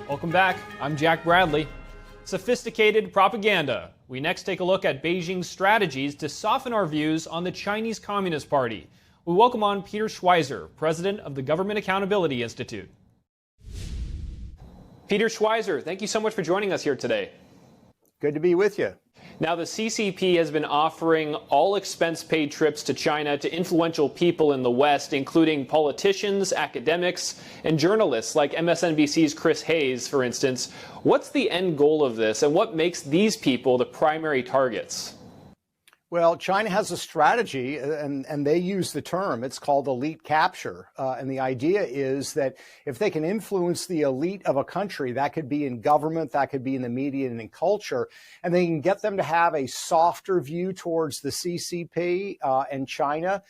Welcome back. I'm Jack Bradley. Sophisticated propaganda. We next take a look at Beijing's strategies to soften our views on the Chinese Communist Party. We welcome on Peter Schweizer, president of the Government Accountability Institute. Peter Schweizer, thank you so much for joining us here today. Good to be with you. Now, the CCP has been offering all expense-paid trips to China to influential people in the West, including politicians, academics, and journalists like MSNBC's Chris Hayes, for instance. What's the end goal of this, and what makes these people the primary targets? Well, China has a strategy, and they use the term. It's called elite capture. And the idea is that if they can influence the elite of a country, that could be in government, that could be in the media and in culture, and they can get them to have a softer view towards the CCP and China,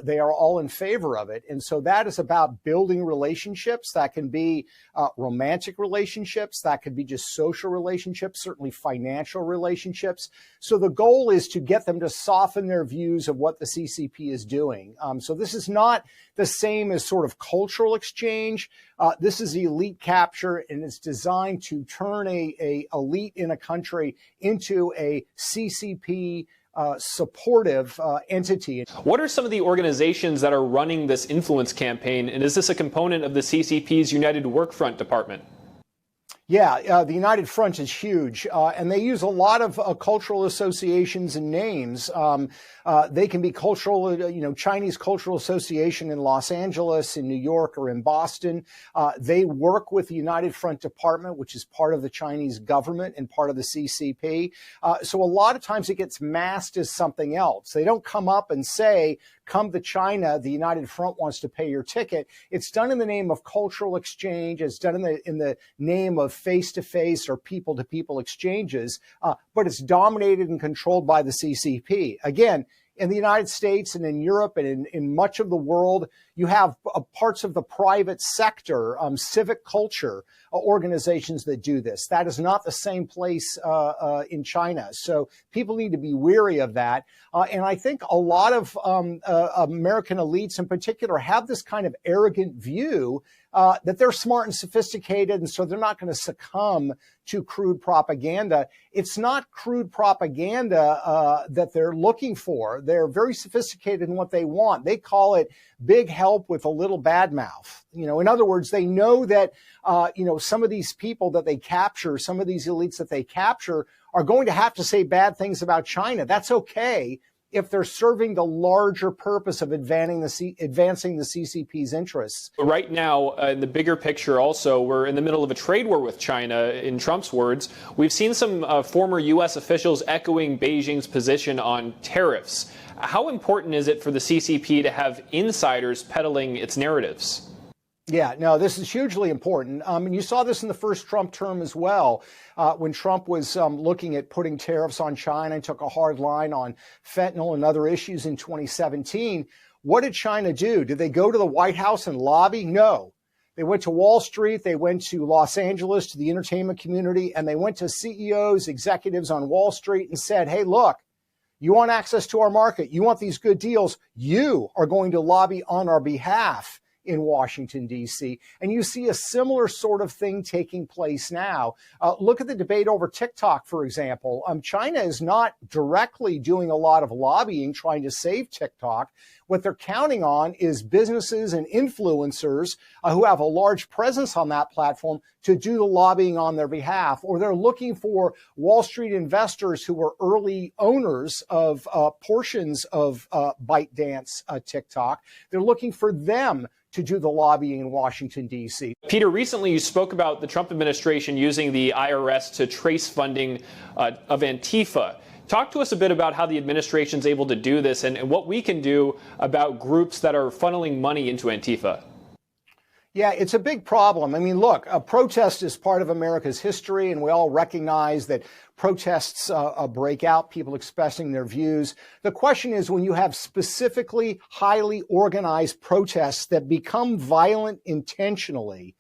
they are all in favor of it. And so that is about building relationships. That can be romantic relationships. That could be just social relationships, certainly financial relationships. So the goal is to get them to soften their views of what the CCP is doing. So this is not the same as sort of cultural exchange. This is elite capture, and it's designed to turn a elite in a country into a CCP supportive entity. What are some of the organizations that are running this influence campaign, and is this a component of the CCP's United Workfront department? Yeah, the United Front is huge, and they use a lot of cultural associations and names. They can be cultural, Chinese Cultural Association in Los Angeles, in New York, or in Boston. They work with the United Front Department, which is part of the Chinese government and part of the CCP. So a lot of times it gets masked as something else. They don't come up and say, come to China, the United Front wants to pay your ticket. It's done in the name of cultural exchange. It's done in the name of face-to-face or people-to-people exchanges, but it's dominated and controlled by the CCP. Again, in the United States and in Europe and in much of the world, you have parts of the private sector, civic culture organizations that do this. That is not the same place in China. So people need to be wary of that. And I think a lot of American elites in particular have this kind of arrogant view that they're smart and sophisticated, and so they're not going to succumb to crude propaganda. It's not crude propaganda that they're looking for. They're very sophisticated in what they want. They call it big help with a little bad mouth. In other words, they know that, some of these people that they capture, some of these elites that they capture are going to have to say bad things about China. That's okay if they're serving the larger purpose of advancing the CCP's interests. Right now, in the bigger picture also, we're in the middle of a trade war with China, in Trump's words. We've seen some former U.S. officials echoing Beijing's position on tariffs. How important is it for the CCP to have insiders peddling its narratives? Yeah, no, this is hugely important. And you saw this in the first Trump term as well, when Trump was looking at putting tariffs on China and took a hard line on fentanyl and other issues in 2017. What did China do? Did they go to the White House and lobby? No. They went to Wall Street, they went to Los Angeles, to the entertainment community, and they went to CEOs, executives on Wall Street and said, hey, look, you want access to our market, you want these good deals, you are going to lobby on our behalf in Washington, D.C. And you see a similar sort of thing taking place now. Look at the debate over TikTok, for example. China is not directly doing a lot of lobbying trying to save TikTok. What they're counting on is businesses and influencers who have a large presence on that platform to do the lobbying on their behalf. Or they're looking for Wall Street investors who were early owners of portions of ByteDance TikTok. They're looking for them to do the lobbying in Washington, D.C. Peter, recently you spoke about the Trump administration using the IRS to trace funding of Antifa. Talk to us a bit about how the administration is able to do this and what we can do about groups that are funneling money into Antifa. Yeah, it's a big problem. I mean, look, a protest is part of America's history, and we all recognize that protests break out, people expressing their views. The question is, when you have specifically highly organized protests that become violent intentionally,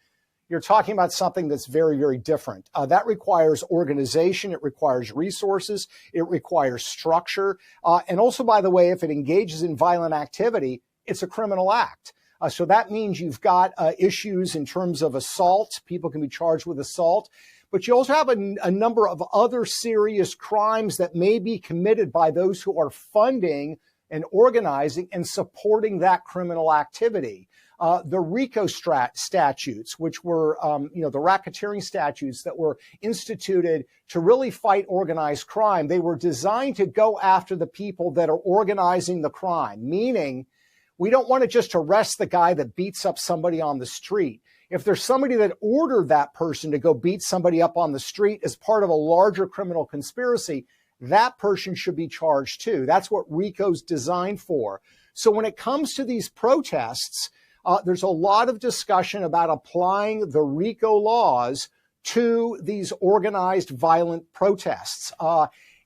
you're talking about something that's very, very different. That requires organization. It requires resources. It requires structure. And also, by the way, if it engages in violent activity, it's a criminal act. So that means you've got issues in terms of assault. People can be charged with assault. But you also have a number of other serious crimes that may be committed by those who are funding and organizing and supporting that criminal activity. The RICO statutes, which were, the racketeering statutes that were instituted to really fight organized crime, they were designed to go after the people that are organizing the crime, meaning we don't want to just arrest the guy that beats up somebody on the street. If there's somebody that ordered that person to go beat somebody up on the street as part of a larger criminal conspiracy, that person should be charged too. That's what RICO's designed for. So when it comes to these protests, there's a lot of discussion about applying the RICO laws to these organized violent protests.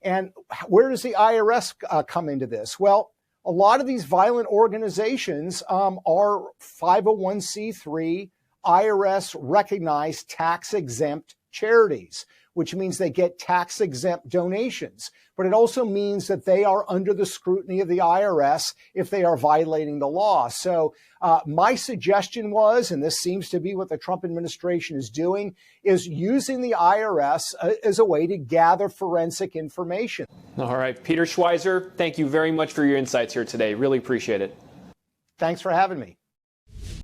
And where does the IRS come into this? Well, a lot of these violent organizations are 501c3 IRS recognized tax-exempt charities, which means they get tax-exempt donations. But it also means that they are under the scrutiny of the IRS if they are violating the law. So my suggestion was, and this seems to be what the Trump administration is doing, is using the IRS as a way to gather forensic information. All right, Peter Schweizer, thank you very much for your insights here today. Really appreciate it. Thanks for having me.